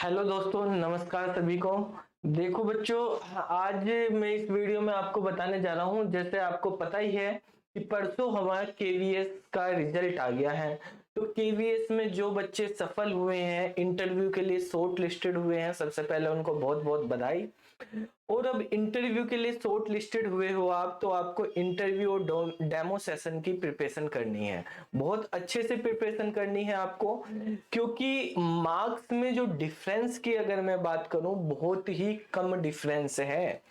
Hello दोस्तों, नमस्कार सभी को। देखो बच्चों, आज मैं इस वीडियो में आपको बताने जा रहा हूँ। जैसे आपको पता ही है कि परसों हमारा केवीएस का रिजल्ट आ गया है। तो केवीएस में जो बच्चे सफल हुए हैं, इंटरव्यू के लिए शॉर्ट लिस्टेड हुए हैं, सबसे पहले उनको बहुत बहुत बधाई। और अब इंटरव्यू के लिए शॉर्ट लिस्टेड हुए हो आप, तो आपको इंटरव्यू और डेमो सेशन की प्रिपरेशन करनी है। बहुत अच्छे से प्रिपरेशन करनी है आपको, क्योंकि मार्क्स में जो डिफरेंस की अगर मैं बात करूं, बहुत ही कम डिफरेंस है।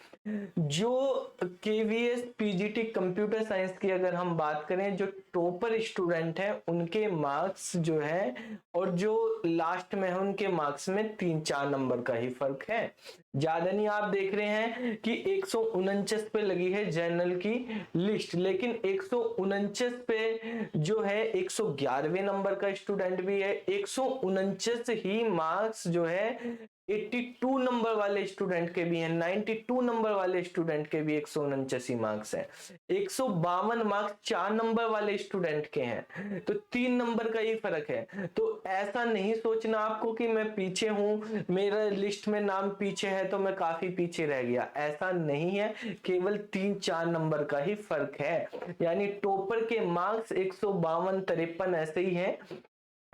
जो केवीएस पीजीटी कंप्यूटर साइंस की अगर हम बात करें, जो टॉपर स्टूडेंट है उनके मार्क्स जो है और जो लास्ट में है उनके मार्क्स में 3-4 नंबर का ही फर्क है। ज्यादा नहीं। आप देख रहे हैं कि 149 पे लगी है जनरल की लिस्ट, लेकिन 149 पे जो है 111वें नंबर का स्टूडेंट भी है। 149 ही मार्क्स जो है 82 नंबर वाले स्टूडेंट के भी हैं, 92 नंबर वाले स्टूडेंट के भी 149 मार्क्स हैं। 152 मार्क्स 4 नंबर वाले स्टूडेंट के हैं, तो 3 नंबर का ही फर्क है। तो ऐसा नहीं सोचना आपको कि मैं पीछे हूं, मेरा लिस्ट में नाम पीछे है तो मैं काफी पीछे रह गया, ऐसा नहीं है। केवल 3-4 नंबर का ही फर्क है। यानी टॉपर के मार्क्स 152-53 ऐसे ही है,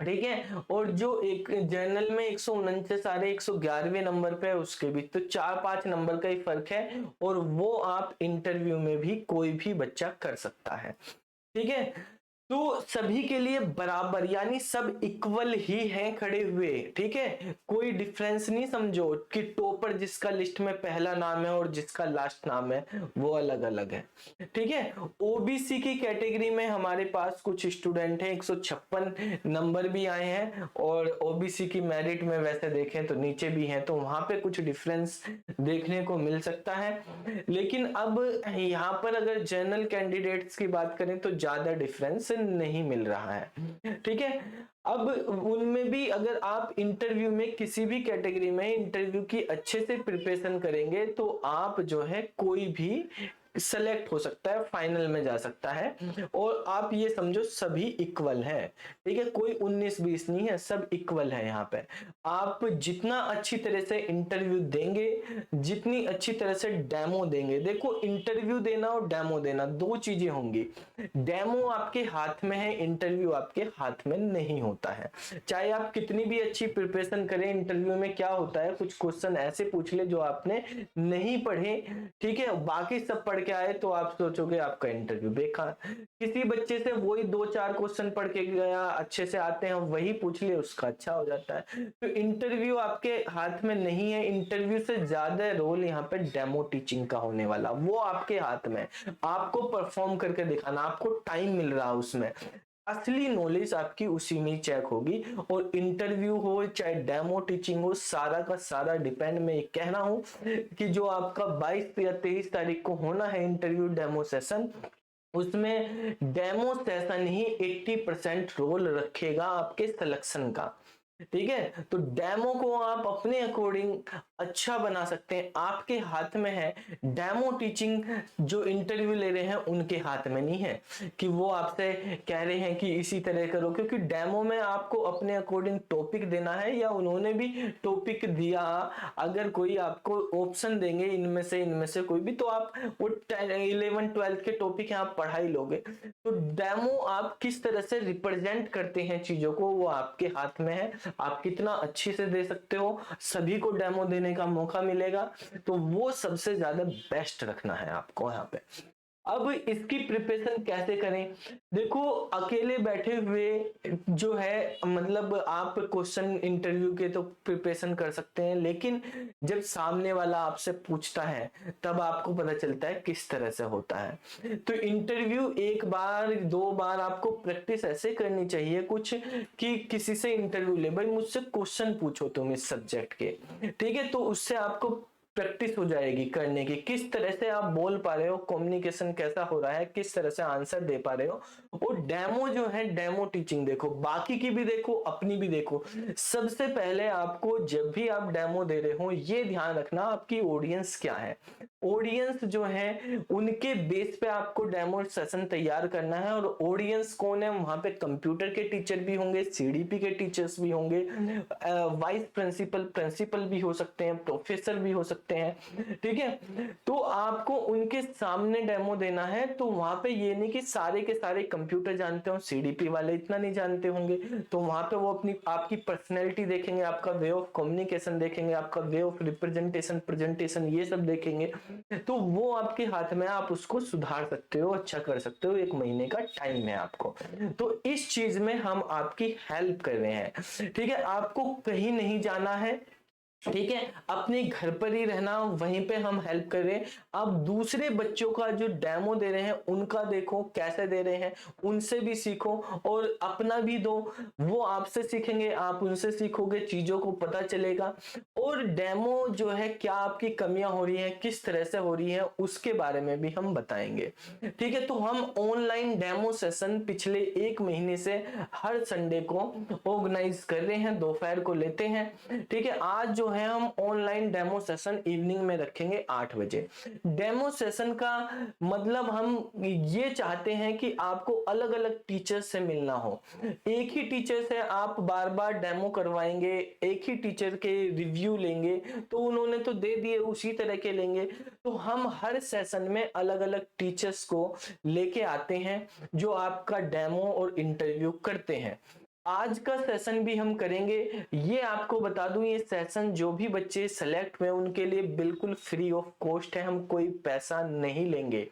ठीक है। और जो एक जर्नल में 149 आ रहे 111वें नंबर पे है, उसके भी तो 4-5 नंबर का ही फर्क है। और वो आप इंटरव्यू में भी कोई भी बच्चा कर सकता है, ठीक है। तो सभी के लिए बराबर, यानी सब इक्वल ही हैं खड़े हुए, ठीक है। कोई डिफरेंस नहीं समझो कि टॉपर जिसका लिस्ट में पहला नाम है और जिसका लास्ट नाम है वो अलग अलग है, ठीक है। ओबीसी की कैटेगरी में हमारे पास कुछ स्टूडेंट हैं, 156 नंबर भी आए हैं। और ओबीसी की मेरिट में वैसे देखें तो नीचे भी हैं, तो वहां पे कुछ डिफरेंस देखने को मिल सकता है। लेकिन अब यहाँ पर अगर जनरल कैंडिडेट्स की बात करें तो ज्यादा डिफरेंस नहीं मिल रहा है, ठीक है। अब उनमें भी अगर आप इंटरव्यू में किसी भी कैटेगरी में इंटरव्यू की अच्छे से प्रिपरेशन करेंगे, तो आप जो है कोई भी सेलेक्ट हो सकता है, फाइनल में जा सकता है। और आप ये समझो सभी इक्वल है, ठीक है। कोई 19-20 नहीं है, सब इक्वल है। यहाँ पे आप जितना अच्छी तरह से इंटरव्यू देंगे, जितनी अच्छी तरह से डेमो देंगे, देखो इंटरव्यू देना और डेमो देना दो चीजें होंगी। डेमो आपके हाथ में है, इंटरव्यू आपके हाथ में नहीं होता है। चाहे आप कितनी भी अच्छी प्रिपरेशन करें, इंटरव्यू में क्या होता है, कुछ क्वेश्चन ऐसे पूछ ले जो आपने नहीं पढ़े, ठीक है, बाकी सब पढ़ के आए, तो आप सोचोगे आपका इंटरव्यू बेकार। किसी बच्चे से वही 2-4 क्वेश्चन पढ़ के गया, अच्छे से आते हैं, वही पूछ ले, उसका अच्छा हो जाता है। तो इंटरव्यू आपके हाथ में नहीं है। इंटरव्यू से ज्यादा रोल यहाँ पे डेमो टीचिंग का होने वाला, वो आपके हाथ में। आपको परफॉर्म करके दिखाना, आपको टाइम मिल रहा है उसमें। असली नॉलेज आपकी उसी में चेक होगी। और इंटरव्यू हो चाहे डेमो टीचिंग हो, सारा का सारा डिपेंड, मैं ये कह रहा हूं कि जो आपका 22 या 23 तारीख को होना है इंटरव्यू डेमो सेशन, उसमें डेमो सेशन ही 80% रोल रखेगा आपके सिलेक्शन का, ठीक है। तो डेमो को आप अपने अकॉर्डिंग अच्छा बना सकते हैं, आपके हाथ में है। डेमो टीचिंग जो इंटरव्यू ले रहे हैं उनके हाथ में नहीं है कि वो आपसे कह रहे हैं कि इसी तरह करो, क्योंकि डेमो में आपको अपने अकॉर्डिंग टॉपिक देना है, या उन्होंने भी टॉपिक दिया। अगर कोई आपको ऑप्शन देंगे इनमें से कोई भी, तो आप वो 11-12 के टॉपिक यहाँ पढ़ा ही लोगे। तो डेमो आप किस तरह से रिप्रेजेंट करते हैं चीजों को, वो आपके हाथ में है। आप कितना अच्छे से दे सकते हो, सभी को डेमो देने का मौका मिलेगा, तो वो सबसे ज्यादा बेस्ट रखना है आपको यहाँ पे। अब इसकी प्रिपरेशन कैसे करें? देखो, अकेले बैठे हुए जो है, मतलब आप क्वेश्चन इंटरव्यू के तो प्रिपरेशन कर सकते हैं, लेकिन जब सामने वाला आपसे पूछता है तब आपको पता चलता है किस तरह से होता है। तो इंटरव्यू 1 बार 2 बार आपको प्रैक्टिस ऐसे करनी चाहिए कुछ, कि किसी से इंटरव्यू ले, भाई मुझसे क्वेश्चन पूछो तुम इस सब्जेक्ट के, ठीक है, तो उससे आपको प्रैक्टिस हो जाएगी करने की, किस तरह से आप बोल पा रहे हो, कम्युनिकेशन कैसा हो रहा है, किस तरह से आंसर दे पा रहे हो। वो डेमो जो है, डेमो टीचिंग देखो, बाकी की भी देखो, अपनी भी देखो। सबसे पहले आपको जब भी आप डेमो दे रहे हो ये ध्यान रखना आपकी ऑडियंस क्या है। ऑडियंस जो है उनके बेस पे आपको डेमो सेशन तैयार करना है। और ऑडियंस कौन है, वहां पे कंप्यूटर के टीचर भी होंगे, सीडीपी के टीचर्स भी होंगे, वाइस प्रिंसिपल, प्रिंसिपल भी हो सकते हैं, प्रोफेसर भी हो सकते हैं, ठीक है। तो आपको उनके सामने डेमो देना है। तो वहां पे ये नहीं कि सारे के सारे कंप्यूटर जानते हो, सीडीपी वाले इतना नहीं जानते होंगे। तो वहां पे वो अपनी आपकी पर्सनैलिटी देखेंगे, आपका वे ऑफ कम्युनिकेशन देखेंगे, आपका वे ऑफ रिप्रेजेंटेशन, प्रेजेंटेशन, ये सब देखेंगे। तो वो आपके हाथ में, आप उसको सुधार सकते हो, अच्छा कर सकते हो। 1 महीने का टाइम है आपको। तो इस चीज में हम आपकी हेल्प कर रहे हैं, ठीक है। आपको कहीं नहीं जाना है, ठीक है, अपने घर पर ही रहना, वहीं पे हम हेल्प कर रहे हैं। अब दूसरे बच्चों का जो डेमो दे रहे हैं उनका देखो कैसे दे रहे हैं, उनसे भी सीखो और अपना भी दो। वो आपसे सीखेंगे, आप उनसे सीखोगे, चीजों को पता चलेगा। और डेमो जो है, क्या आपकी कमियां हो रही हैं, किस तरह से हो रही है, उसके बारे में भी हम बताएंगे, ठीक है। तो हम ऑनलाइन डेमो सेशन पिछले 1 महीने से हर संडे को ऑर्गेनाइज कर रहे हैं, दोपहर को लेते हैं, ठीक है। आज जो है हम ऑनलाइन डेमो सेशन इवनिंग में रखेंगे 8 बजे। डेमो सेशन का मतलब हम ये चाहते हैं कि आपको अलग अलग टीचर से मिलना हो। एक ही टीचर से आप बार बार डेमो करवाएंगे, एक ही टीचर के रिव्यू लेंगे, तो उन्होंने तो दे दिए उसी तरह के लेंगे। तो हम हर सेशन में अलग अलग टीचर्स को लेके आते हैं जो आपका डेमो और इंटरव्यू करते हैं। आज का सेशन भी हम करेंगे। ये आपको बता दूं, ये सेशन जो भी बच्चे सेलेक्ट हुए उनके लिए बिल्कुल फ्री ऑफ कॉस्ट है। हम कोई पैसा नहीं लेंगे,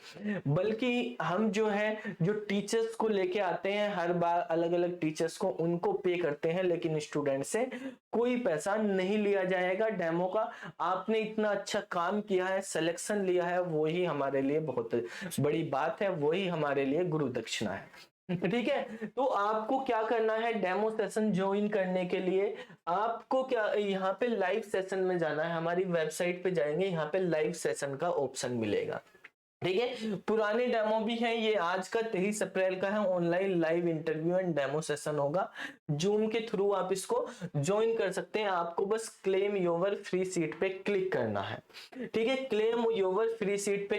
बल्कि हम जो है, जो टीचर्स को लेके आते हैं हर बार, अलग अलग टीचर्स को, उनको पे करते हैं, लेकिन स्टूडेंट से कोई पैसा नहीं लिया जाएगा डेमो का। आपने इतना अच्छा काम किया है, सिलेक्शन लिया है, वो ही हमारे लिए बहुत बड़ी बात है, वही हमारे लिए गुरु दक्षिणा है, ठीक है। तो आपको क्या करना है, डेमो सेशन ज्वाइन करने के लिए आपको क्या, यहाँ पे लाइव सेशन में जाना है। हमारी वेबसाइट पे जाएंगे, यहाँ पे लाइव सेशन का ऑप्शन मिलेगा, ठीक है। पुराने डेमो भी हैं, ये आज का 23 अप्रैल का है। Online live interview and demo session होगा, जूम के थ्रू आप इसको ज्वाइन कर सकते हैं। आपको बस क्लेम योर फ्री सीट पे क्लिक करना है, ठीक है। क्लेम योर फ्री सीट पे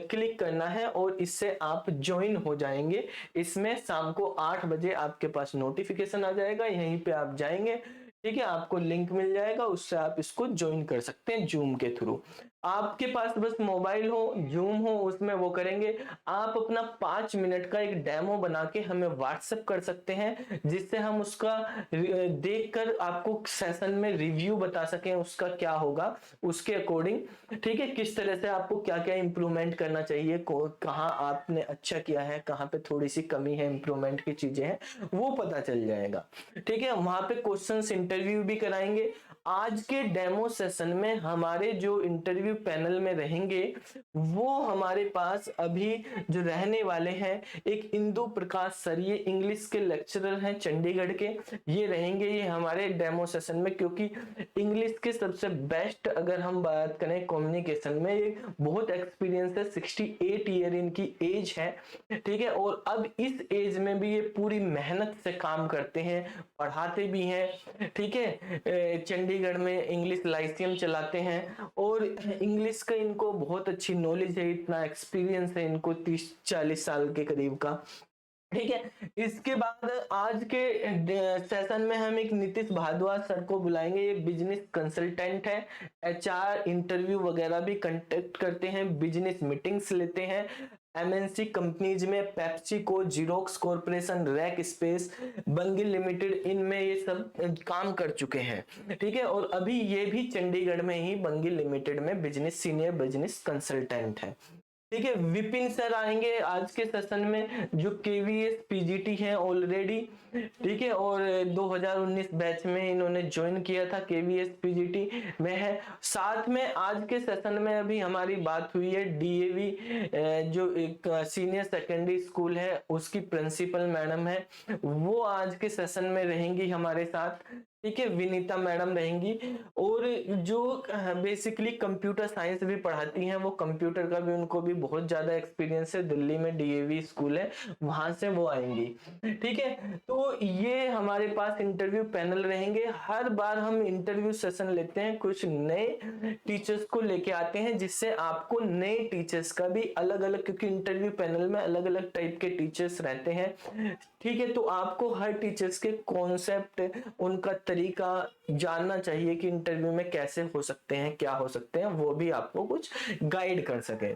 क्लिक करना है और इससे आप ज्वाइन हो जाएंगे। इसमें शाम को 8 बजे आपके पास नोटिफिकेशन आ जाएगा, यहीं पे आप जाएंगे, ठीक है। आपको लिंक मिल जाएगा, उससे आप इसको ज्वाइन कर सकते हैं जूम के थ्रू। आपके पास बस मोबाइल हो, जूम हो, उसमें वो करेंगे। आप अपना 5 मिनट का एक डेमो बना के हमें व्हाट्सएप कर सकते हैं, जिससे हम उसका देखकर आपको सेशन में रिव्यू बता सकें, उसका क्या होगा उसके अकॉर्डिंग, ठीक है। किस तरह से आपको क्या क्या इंप्रूवमेंट करना चाहिए, कहाँ आपने अच्छा किया है, कहाँ पे थोड़ी सी कमी है, इंप्रूवमेंट की चीजें हैं, वो पता चल जाएगा, ठीक है। वहां पे क्वेश्चंस इंटरव्यू भी कराएंगे। आज के डेमो सेशन में हमारे जो इंटरव्यू पैनल में रहेंगे, वो हमारे पास अभी जो रहने वाले हैं, एक इंदु प्रकाश सर, ये इंग्लिश के लेक्चरर हैं चंडीगढ़ के, ये रहेंगे ये हमारे डेमो सेशन में। क्योंकि इंग्लिश के सबसे बेस्ट अगर हम बात करें कम्युनिकेशन में, ये बहुत एक्सपीरियंस है, 68 ईयर इनकी एज है, ठीक है। और अब इस एज में भी ये पूरी मेहनत से काम करते हैं, पढ़ाते भी हैं, ठीक है। चंडीगढ़ में इंग्लिश लाइसियम चलाते हैं और इंग्लिश का इनको बहुत अच्छी नॉलेज है, इतना एक्सपीरियंस है इनको 30-40 साल के करीब का, ठीक है। इसके बाद आज के सेशन में हम एक नीतीश भारद्वाज सर को बुलाएंगे। ये बिजनेस कंसल्टेंट है, एचआर इंटरव्यू वगैरह भी कंडक्ट करते हैं, बिजनेस मीटिंग्स लेते हैं एमएनसी कंपनीज में, पेप्सी को, जीरोक्स कॉर्पोरेशन, रैक स्पेस, बंगिल लिमिटेड, इनमें ये सब काम कर चुके हैं, ठीक है। और अभी ये भी चंडीगढ़ में ही बंगिल लिमिटेड में बिजनेस सीनियर बिजनेस कंसल्टेंट है, ठीक है। विपिन सर आएंगे आज के सेशन में, जो केवीएस पीजीटी है ऑलरेडी, ठीक है। और 2019 बैच में इन्होंने ज्वाइन किया था, केवीएस पीजीटी में है। साथ में आज के सेशन में अभी हमारी बात हुई है डीएवी, जो एक सीनियर सेकेंडरी स्कूल है, उसकी प्रिंसिपल मैडम है, वो आज के सेशन में रहेंगी हमारे साथ, ठीक है, विनीता मैडम रहेंगी। और जो बेसिकली कंप्यूटर साइंस भी पढ़ाती हैं, वो कंप्यूटर का भी उनको भी बहुत ज्यादा एक्सपीरियंस है, दिल्ली में डीएवी स्कूल है, वहां से वो आएंगी। ठीक है, तो ये हमारे पास इंटरव्यू पैनल रहेंगे। हर बार हम इंटरव्यू सेशन लेते हैं, कुछ नए टीचर्स को लेके आते हैं, जिससे आपको नए टीचर्स का भी अलग अलग, क्योंकि इंटरव्यू पैनल में अलग अलग टाइप के टीचर्स रहते हैं। ठीक है, तो आपको हर टीचर्स के कॉन्सेप्ट, उनका तरीका जानना चाहिए कि इंटरव्यू में कैसे हो सकते हैं, क्या हो सकते हैं, वो भी आपको कुछ गाइड कर सके।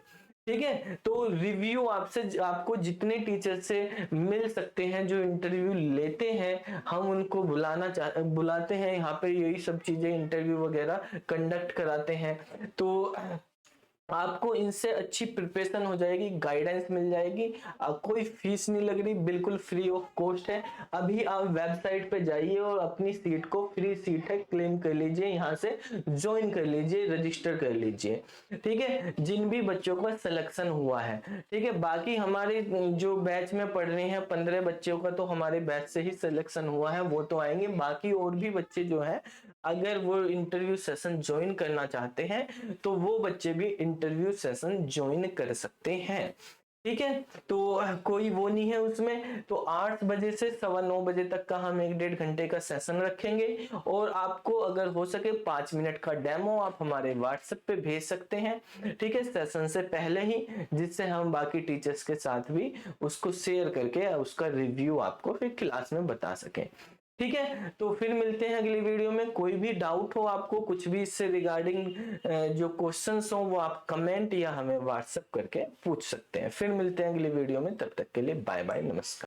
ठीक है, तो रिव्यू आपसे, आपको जितने टीचर से मिल सकते हैं जो इंटरव्यू लेते हैं, हम उनको बुलाते हैं यहाँ पे, यही सब चीजें इंटरव्यू वगैरह कंडक्ट कराते हैं। तो आपको इनसे अच्छी प्रिपरेशन हो जाएगी, गाइडेंस मिल जाएगी। कोई फीस नहीं लग रही, बिल्कुल फ्री ऑफ कॉस्ट है। अभी आप वेबसाइट पे जाइए और अपनी सीट को, फ्री सीट है, क्लेम कर लीजिए, यहाँ से ज्वाइन कर लीजिए, रजिस्टर कर लीजिए। ठीक है, जिन भी बच्चों का सिलेक्शन हुआ है। ठीक है, बाकी हमारे जो बैच में पढ़ रहे हैं 15 बच्चों का तो हमारे बैच से ही सिलेक्शन हुआ है, वो तो आएंगे। बाकी और भी बच्चे जो है, अगर वो इंटरव्यू सेशन ज्वाइन करना चाहते हैं तो वो बच्चे भी इंटरव्यू सेशन ज्वाइन कर सकते हैं। ठीक है, तो कोई वो नहीं है उसमें। तो 8 बजे से 9:15 बजे तक का हम 1-1.5 घंटे का सेशन रखेंगे। और आपको अगर हो सके 5 मिनट का डेमो आप हमारे व्हाट्सएप पे भेज सकते हैं, ठीक है, सेशन से पहले ही, जिससे हम बाकी टीचर्स के साथ भी उसको शेयर करके उसका रिव्यू आपको फिर क्लास में बता सकें। ठीक है, तो फिर मिलते हैं अगली वीडियो में। कोई भी डाउट हो आपको कुछ भी इससे रिगार्डिंग, जो क्वेश्चंस हो, वो आप कमेंट या हमें व्हाट्सएप करके पूछ सकते हैं। फिर मिलते हैं अगली वीडियो में, तब तक के लिए बाय बाय, नमस्कार।